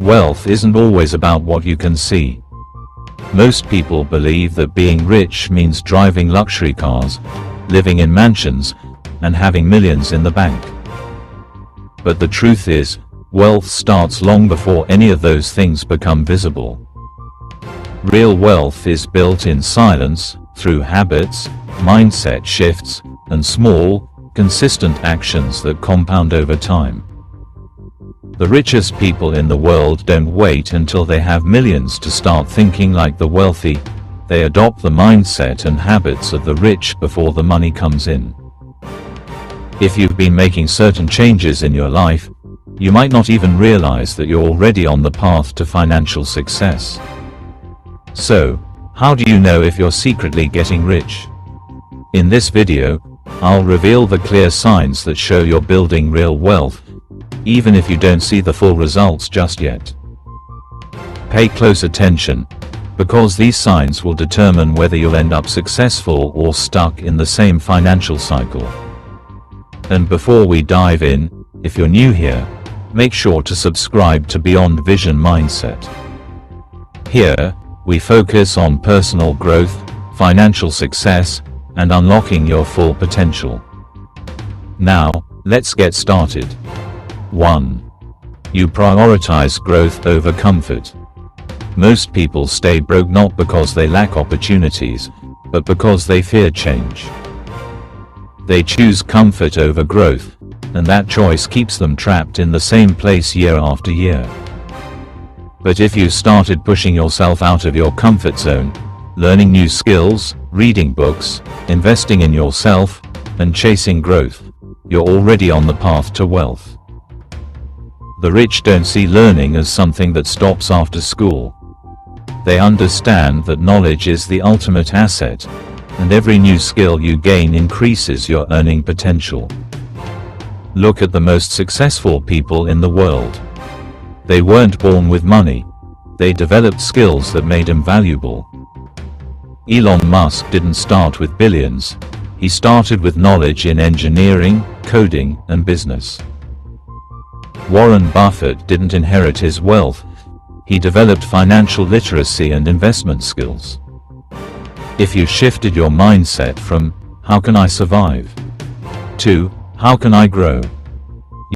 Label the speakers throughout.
Speaker 1: Wealth isn't always about what you can see. Most people believe that being rich means driving luxury cars, living in mansions, and having millions in the bank. But the truth is, wealth starts long before any of those things become visible. Real wealth is built in silence, through habits, mindset shifts, and small, consistent actions that compound over time. The richest people in the world don't wait until they have millions to start thinking like the wealthy. They adopt the mindset and habits of the rich before the money comes in. If you've been making certain changes in your life, you might not even realize that you're already on the path to financial success. So, how do you know if you're secretly getting rich? In this video, I'll reveal the clear signs that show you're building real wealth, even if you don't see the full results just yet. Pay close attention, because these signs will determine whether you'll end up successful or stuck in the same financial cycle. And before we dive in, if you're new here, make sure to subscribe to Beyond Vision Mindset. Here, we focus on personal growth, financial success, and unlocking your full potential. Now, let's get started. 1. You prioritize growth over comfort. Most people stay broke not because they lack opportunities, but because they fear change. They choose comfort over growth, and that choice keeps them trapped in the same place year after year. But if you started pushing yourself out of your comfort zone, learning new skills, reading books, investing in yourself, and chasing growth, you're already on the path to wealth. The rich don't see learning as something that stops after school. They understand that knowledge is the ultimate asset, and every new skill you gain increases your earning potential. Look at the most successful people in the world. They weren't born with money. They developed skills that made them valuable. Elon Musk didn't start with billions. He started with knowledge in engineering, coding, and business. Warren Buffett didn't inherit his wealth. He developed financial literacy and investment skills. If you shifted your mindset from, "How can I survive?" to, "How can I grow?"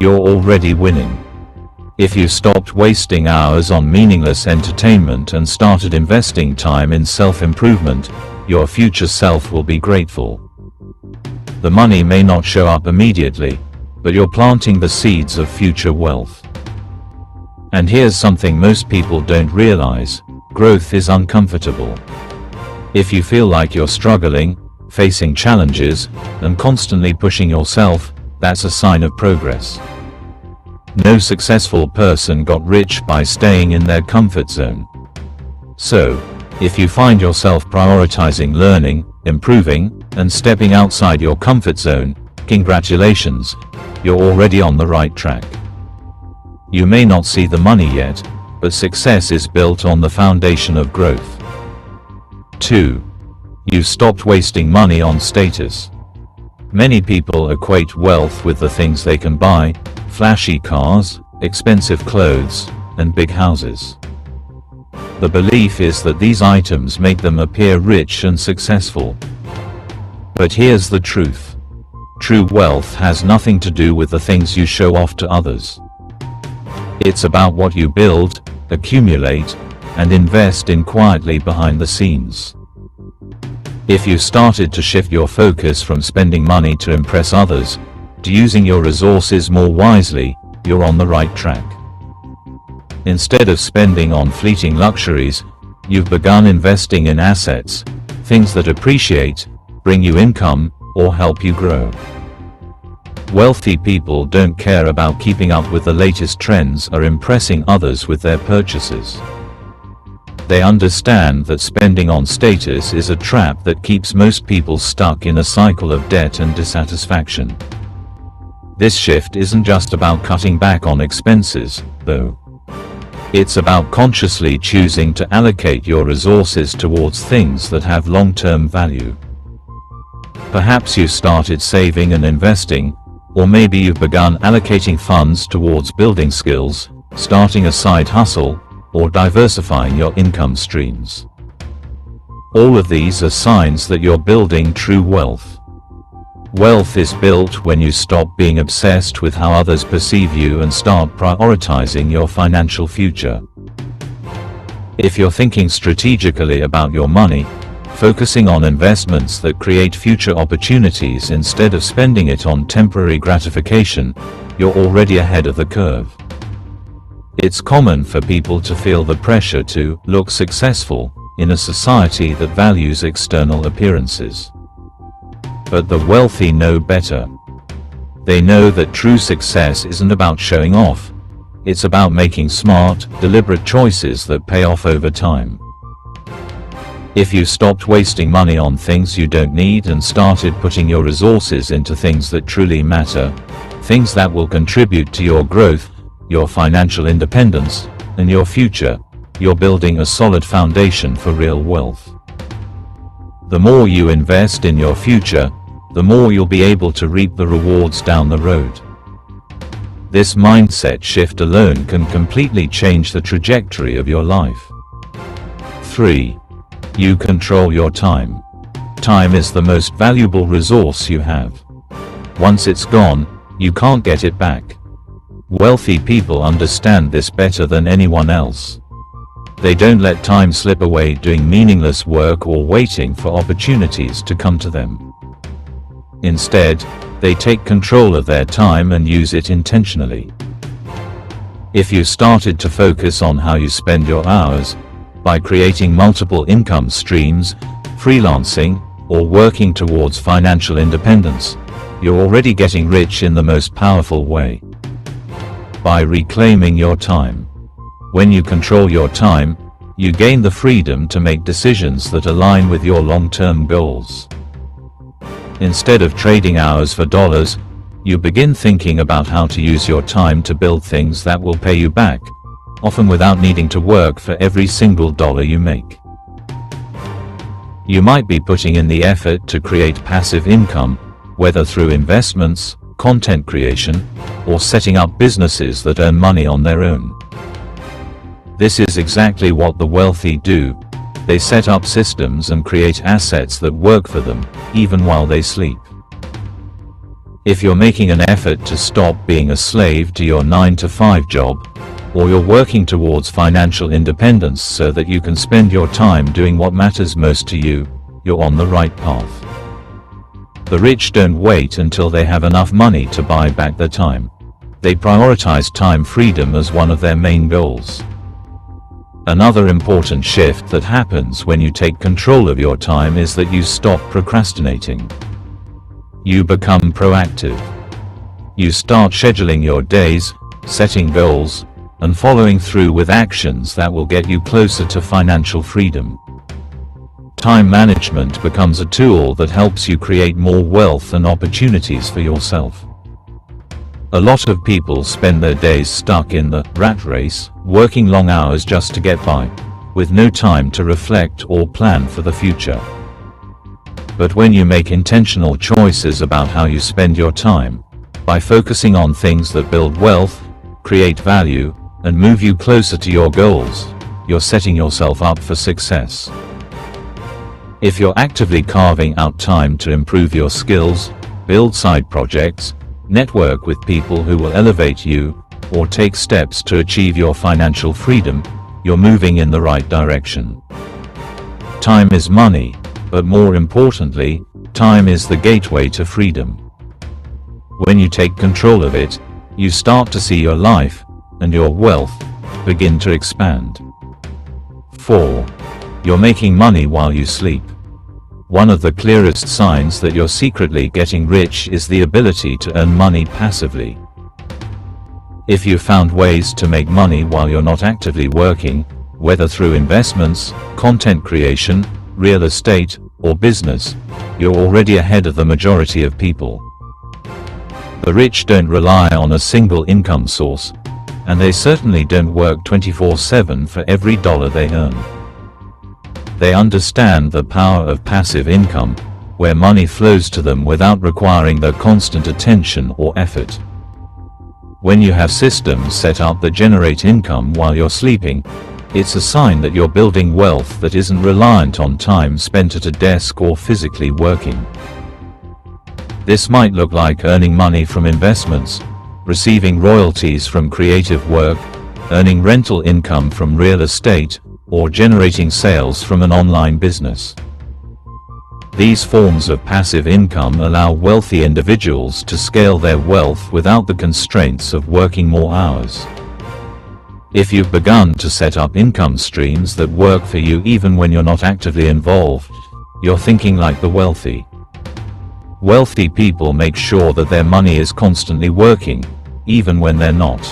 Speaker 1: you're already winning. If you stopped wasting hours on meaningless entertainment and started investing time in self-improvement, your future self will be grateful. The money may not show up immediately, but you're planting the seeds of future wealth. And here's something most people don't realize: growth is uncomfortable. If you feel like you're struggling, facing challenges, and constantly pushing yourself, that's a sign of progress. No successful person got rich by staying in their comfort zone. So, if you find yourself prioritizing learning, improving, and stepping outside your comfort zone, congratulations, you're already on the right track. You may not see the money yet, but success is built on the foundation of growth. 2. You've stopped wasting money on status. Many people equate wealth with the things they can buy: flashy cars, expensive clothes, and big houses. The belief is that these items make them appear rich and successful. But here's the truth. True wealth has nothing to do with the things you show off to others. It's about what you build, accumulate, and invest in quietly behind the scenes. If you started to shift your focus from spending money to impress others, to using your resources more wisely, you're on the right track. Instead of spending on fleeting luxuries, you've begun investing in assets, things that appreciate, bring you income, or help you grow. Wealthy people don't care about keeping up with the latest trends or impressing others with their purchases. They understand that spending on status is a trap that keeps most people stuck in a cycle of debt and dissatisfaction. This shift isn't just about cutting back on expenses, though. It's about consciously choosing to allocate your resources towards things that have long-term value. Perhaps you started saving and investing, or maybe you've begun allocating funds towards building skills, starting a side hustle, or diversifying your income streams. All of these are signs that you're building true wealth. Wealth is built when you stop being obsessed with how others perceive you and start prioritizing your financial future. If you're thinking strategically about your money, focusing on investments that create future opportunities instead of spending it on temporary gratification, you're already ahead of the curve. It's common for people to feel the pressure to look successful in a society that values external appearances. But the wealthy know better. They know that true success isn't about showing off. It's about making smart, deliberate choices that pay off over time. If you stopped wasting money on things you don't need and started putting your resources into things that truly matter, things that will contribute to your growth, your financial independence, and your future, you're building a solid foundation for real wealth. The more you invest in your future, the more you'll be able to reap the rewards down the road. This mindset shift alone can completely change the trajectory of your life. 3. You control your time. Time is the most valuable resource you have. Once it's gone, you can't get it back. Wealthy people understand this better than anyone else. They don't let time slip away doing meaningless work or waiting for opportunities to come to them. Instead, they take control of their time and use it intentionally. If you started to focus on how you spend your hours, by creating multiple income streams, freelancing, or working towards financial independence, you're already getting rich in the most powerful way. By reclaiming your time. When you control your time, you gain the freedom to make decisions that align with your long-term goals. Instead of trading hours for dollars, you begin thinking about how to use your time to build things that will pay you back, often without needing to work for every single dollar you make. You might be putting in the effort to create passive income, whether through investments, content creation, or setting up businesses that earn money on their own. This is exactly what the wealthy do. They set up systems and create assets that work for them, even while they sleep. If you're making an effort to stop being a slave to your 9-to-5 job, or you're working towards financial independence so that you can spend your time doing what matters most to you, you're on the right path. The rich don't wait until they have enough money to buy back their time. They prioritize time freedom as one of their main goals. Another important shift that happens when you take control of your time is that you stop procrastinating. You become proactive. You start scheduling your days, setting goals, and following through with actions that will get you closer to financial freedom. Time management becomes a tool that helps you create more wealth and opportunities for yourself. A lot of people spend their days stuck in the rat race, working long hours just to get by, with no time to reflect or plan for the future. But when you make intentional choices about how you spend your time, by focusing on things that build wealth, create value, and move you closer to your goals, you're setting yourself up for success. If you're actively carving out time to improve your skills, build side projects, network with people who will elevate you, or take steps to achieve your financial freedom, you're moving in the right direction. Time is money, but more importantly, time is the gateway to freedom. When you take control of it, you start to see your life and your wealth begin to expand. 4. You're making money while you sleep. One of the clearest signs that you're secretly getting rich is the ability to earn money passively. If you found ways to make money while you're not actively working, whether through investments, content creation, real estate, or business, you're already ahead of the majority of people. The rich don't rely on a single income source, and they certainly don't work 24/7 for every dollar they earn. They understand the power of passive income, where money flows to them without requiring their constant attention or effort. When you have systems set up that generate income while you're sleeping, it's a sign that you're building wealth that isn't reliant on time spent at a desk or physically working. This might look like earning money from investments, receiving royalties from creative work, earning rental income from real estate, or generating sales from an online business. These forms of passive income allow wealthy individuals to scale their wealth without the constraints of working more hours. If you've begun to set up income streams that work for you even when you're not actively involved, you're thinking like the wealthy. Wealthy people make sure that their money is constantly working, even when they're not.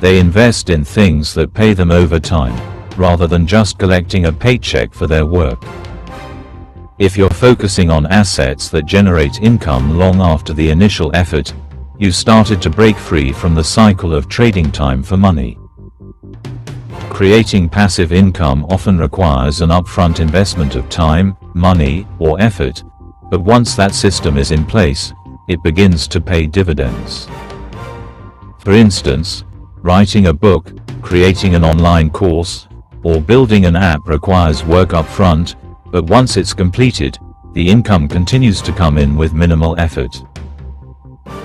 Speaker 1: They invest in things that pay them over time, rather than just collecting a paycheck for their work. If you're focusing on assets that generate income long after the initial effort, you've started to break free from the cycle of trading time for money. Creating passive income often requires an upfront investment of time, money, or effort, but once that system is in place, it begins to pay dividends. For instance, writing a book, creating an online course, or building an app requires work up front, but once it's completed, the income continues to come in with minimal effort.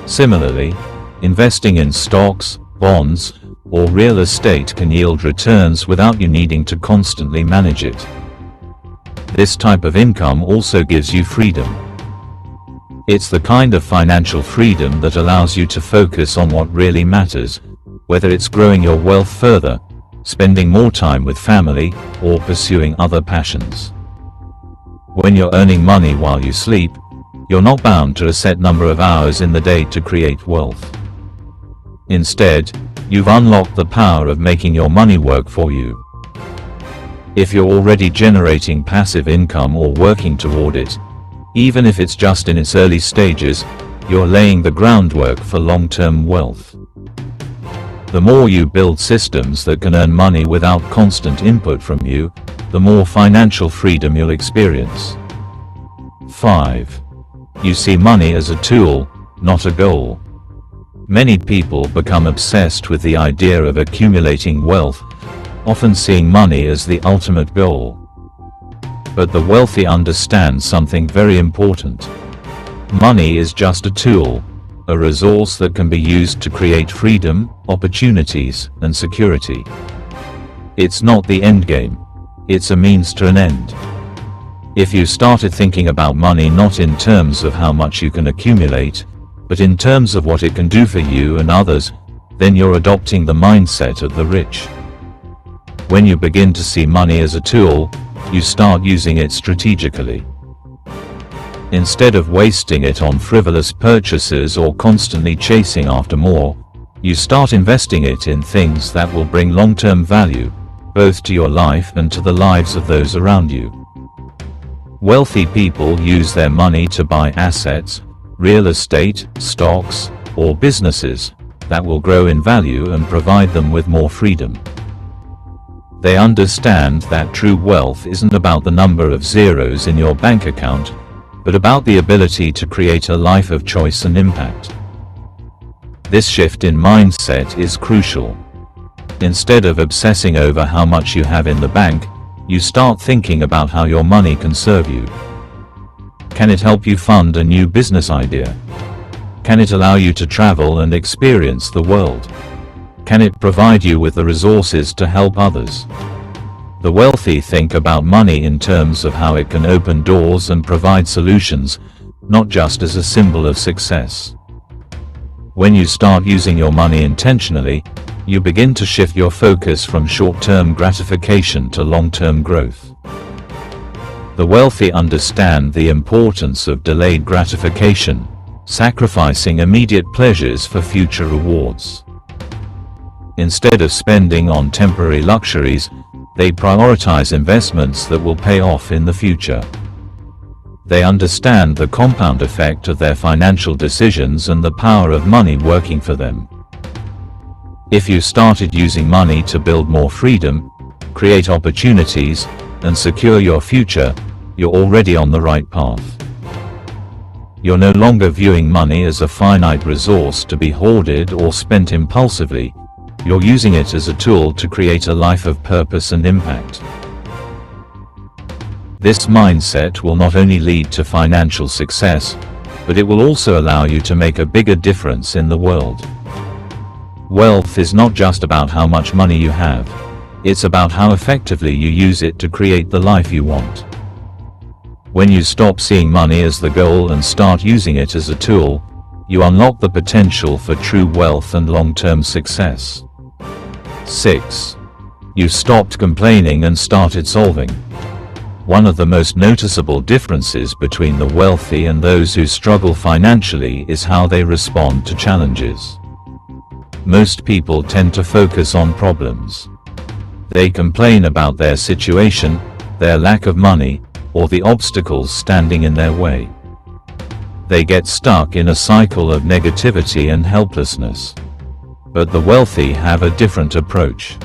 Speaker 1: Similarly, investing in stocks, bonds, or real estate can yield returns without you needing to constantly manage it. This type of income also gives you freedom. It's the kind of financial freedom that allows you to focus on what really matters, whether it's growing your wealth further, spending more time with family, or pursuing other passions. When you're earning money while you sleep, you're not bound to a set number of hours in the day to create wealth. Instead, you've unlocked the power of making your money work for you. If you're already generating passive income or working toward it, even if it's just in its early stages, you're laying the groundwork for long-term wealth. The more you build systems that can earn money without constant input from you, the more financial freedom you'll experience. 5. You see money as a tool, not a goal. Many people become obsessed with the idea of accumulating wealth, often seeing money as the ultimate goal. But the wealthy understand something very important. Money is just a tool, a resource that can be used to create freedom, opportunities, and security. It's not the end game. It's a means to an end. If you started thinking about money not in terms of how much you can accumulate, but in terms of what it can do for you and others, then you're adopting the mindset of the rich. When you begin to see money as a tool, you start using it strategically. Instead of wasting it on frivolous purchases or constantly chasing after more, you start investing it in things that will bring long-term value, both to your life and to the lives of those around you. Wealthy people use their money to buy assets, real estate, stocks, or businesses that will grow in value and provide them with more freedom. They understand that true wealth isn't about the number of zeros in your bank account, but about the ability to create a life of choice and impact. This shift in mindset is crucial. Instead of obsessing over how much you have in the bank, you start thinking about how your money can serve you. Can it help you fund a new business idea? Can it allow you to travel and experience the world? Can it provide you with the resources to help others? The wealthy think about money in terms of how it can open doors and provide solutions, not just as a symbol of success. When you start using your money intentionally, you begin to shift your focus from short-term gratification to long-term growth. The wealthy understand the importance of delayed gratification, sacrificing immediate pleasures for future rewards. Instead of spending on temporary luxuries, they prioritize investments that will pay off in the future. They understand the compound effect of their financial decisions and the power of money working for them. If you started using money to build more freedom, create opportunities, and secure your future, you're already on the right path. You're no longer viewing money as a finite resource to be hoarded or spent impulsively. You're using it as a tool to create a life of purpose and impact. This mindset will not only lead to financial success, but it will also allow you to make a bigger difference in the world. Wealth is not just about how much money you have. It's about how effectively you use it to create the life you want. When you stop seeing money as the goal and start using it as a tool, you unlock the potential for true wealth and long-term success. 6. You stopped complaining and started solving. One of the most noticeable differences between the wealthy and those who struggle financially is how they respond to challenges. Most people tend to focus on problems. They complain about their situation, their lack of money, or the obstacles standing in their way. They get stuck in a cycle of negativity and helplessness. But the wealthy have a different approach.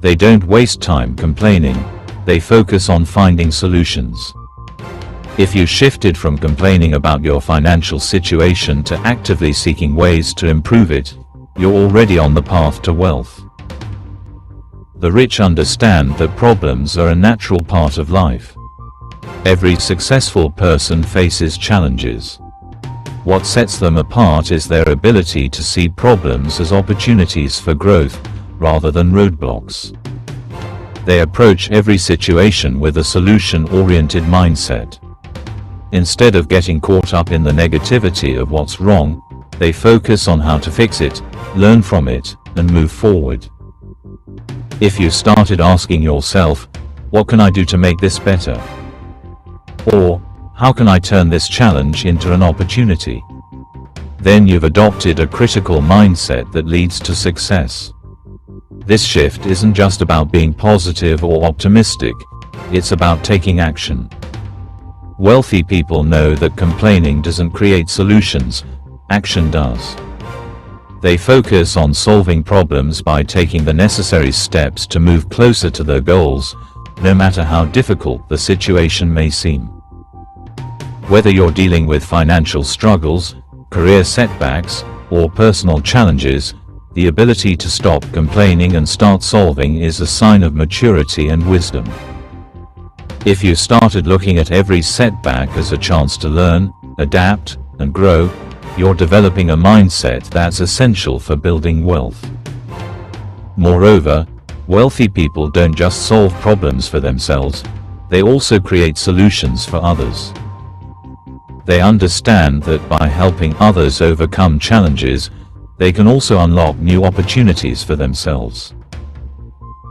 Speaker 1: They don't waste time complaining, they focus on finding solutions. If you shifted from complaining about your financial situation to actively seeking ways to improve it, you're already on the path to wealth. The rich understand that problems are a natural part of life. Every successful person faces challenges. What sets them apart is their ability to see problems as opportunities for growth, rather than roadblocks. They approach every situation with a solution-oriented mindset. Instead of getting caught up in the negativity of what's wrong, they focus on how to fix it, learn from it, and move forward. If you started asking yourself, what can I do to make this better? Or, how can I turn this challenge into an opportunity? Then you've adopted a critical mindset that leads to success. This shift isn't just about being positive or optimistic, it's about taking action. Wealthy people know that complaining doesn't create solutions, action does. They focus on solving problems by taking the necessary steps to move closer to their goals, no matter how difficult the situation may seem. Whether you're dealing with financial struggles, career setbacks, or personal challenges, the ability to stop complaining and start solving is a sign of maturity and wisdom. If you started looking at every setback as a chance to learn, adapt, and grow, you're developing a mindset that's essential for building wealth. Moreover, wealthy people don't just solve problems for themselves, they also create solutions for others. They understand that by helping others overcome challenges, they can also unlock new opportunities for themselves.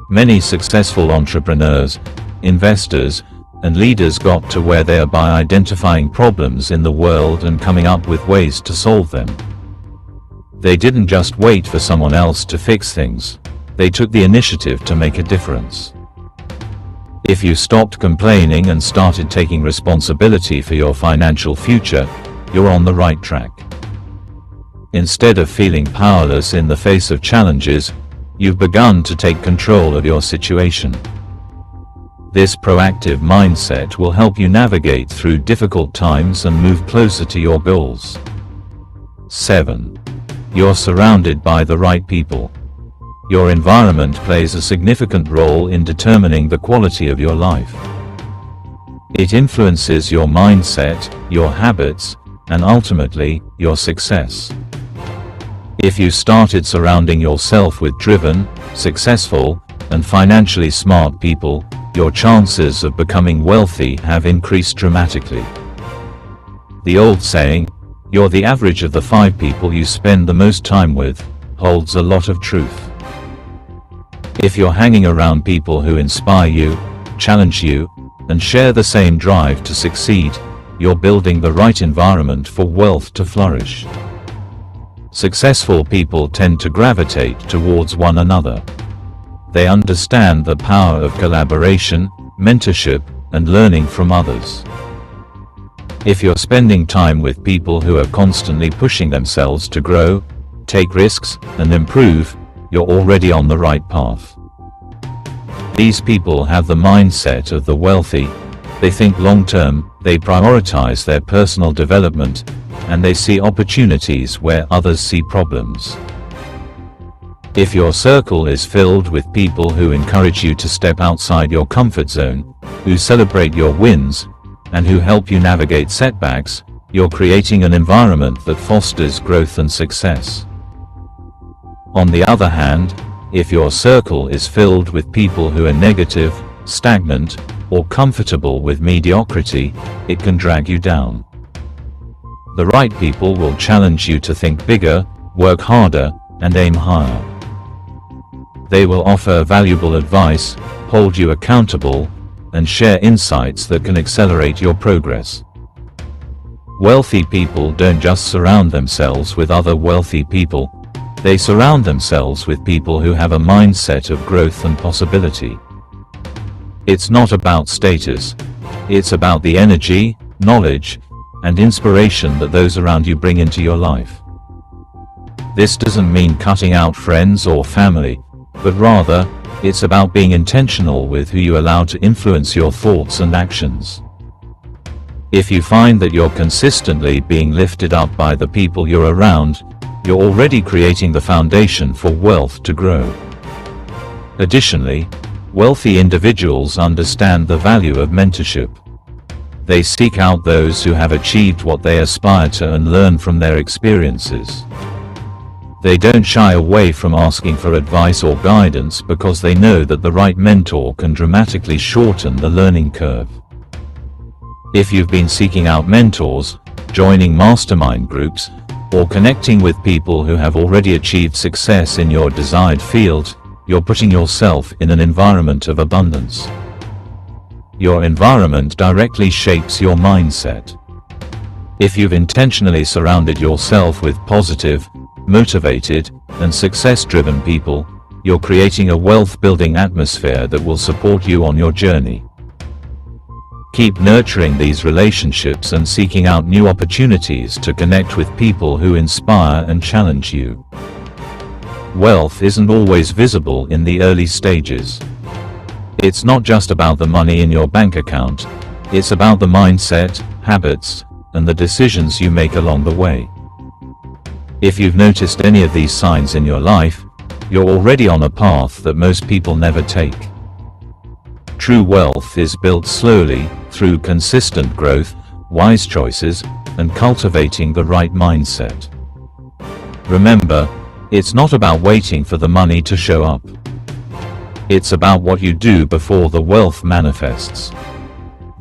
Speaker 1: Many successful entrepreneurs, investors, and leaders got to where they are by identifying problems in the world and coming up with ways to solve them. They didn't just wait for someone else to fix things, they took the initiative to make a difference. If you stopped complaining and started taking responsibility for your financial future, you're on the right track. Instead of feeling powerless in the face of challenges, you've begun to take control of your situation. This proactive mindset will help you navigate through difficult times and move closer to your goals. 7. You're surrounded by the right people. Your environment plays a significant role in determining the quality of your life. It influences your mindset, your habits, and ultimately, your success. If you started surrounding yourself with driven, successful, and financially smart people, your chances of becoming wealthy have increased dramatically. The old saying, "You're the average of the 5 people you spend the most time with," holds a lot of truth. If you're hanging around people who inspire you, challenge you, and share the same drive to succeed, you're building the right environment for wealth to flourish. Successful people tend to gravitate towards one another. They understand the power of collaboration, mentorship, and learning from others. If you're spending time with people who are constantly pushing themselves to grow, take risks, and improve, you're already on the right path. These people have the mindset of the wealthy. They think long-term, they prioritize their personal development, and they see opportunities where others see problems. If your circle is filled with people who encourage you to step outside your comfort zone, who celebrate your wins, and who help you navigate setbacks, you're creating an environment that fosters growth and success. On the other hand, if your circle is filled with people who are negative, stagnant, or comfortable with mediocrity, it can drag you down. The right people will challenge you to think bigger, work harder, and aim higher. They will offer valuable advice, hold you accountable, and share insights that can accelerate your progress. Wealthy people don't just surround themselves with other wealthy people, they surround themselves with people who have a mindset of growth and possibility. It's not about status, it's about the energy, knowledge, and inspiration that those around you bring into your life. This doesn't mean cutting out friends or family, but rather, it's about being intentional with who you allow to influence your thoughts and actions. If you find that you're consistently being lifted up by the people you're around, you're already creating the foundation for wealth to grow. Additionally, wealthy individuals understand the value of mentorship. They seek out those who have achieved what they aspire to and learn from their experiences. They don't shy away from asking for advice or guidance because they know that the right mentor can dramatically shorten the learning curve. If you've been seeking out mentors, joining mastermind groups, or connecting with people who have already achieved success in your desired field, you're putting yourself in an environment of abundance. Your environment directly shapes your mindset. If you've intentionally surrounded yourself with positive, motivated, and success-driven people, you're creating a wealth-building atmosphere that will support you on your journey. Keep nurturing these relationships and seeking out new opportunities to connect with people who inspire and challenge you. Wealth isn't always visible in the early stages. It's not just about the money in your bank account, it's about the mindset, habits, and the decisions you make along the way. If you've noticed any of these signs in your life, you're already on a path that most people never take. True wealth is built slowly, through consistent growth, wise choices, and cultivating the right mindset. Remember, it's not about waiting for the money to show up. It's about what you do before the wealth manifests.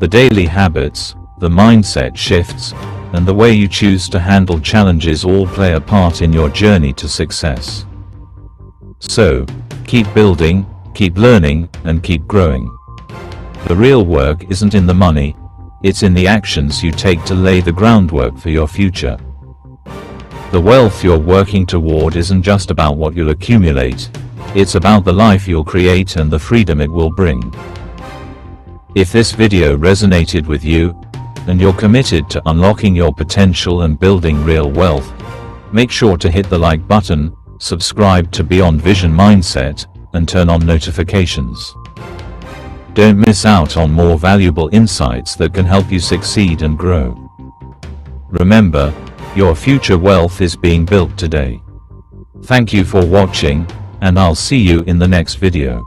Speaker 1: The daily habits, the mindset shifts, and the way you choose to handle challenges all play a part in your journey to success. So, keep building, keep learning, and keep growing. The real work isn't in the money, it's in the actions you take to lay the groundwork for your future. The wealth you're working toward isn't just about what you'll accumulate, it's about the life you'll create and the freedom it will bring. If this video resonated with you, and you're committed to unlocking your potential and building real wealth, make sure to hit the like button, subscribe to Beyond Vision Mindset, and turn on notifications. Don't miss out on more valuable insights that can help you succeed and grow. Remember, your future wealth is being built today. Thank you for watching, and I'll see you in the next video.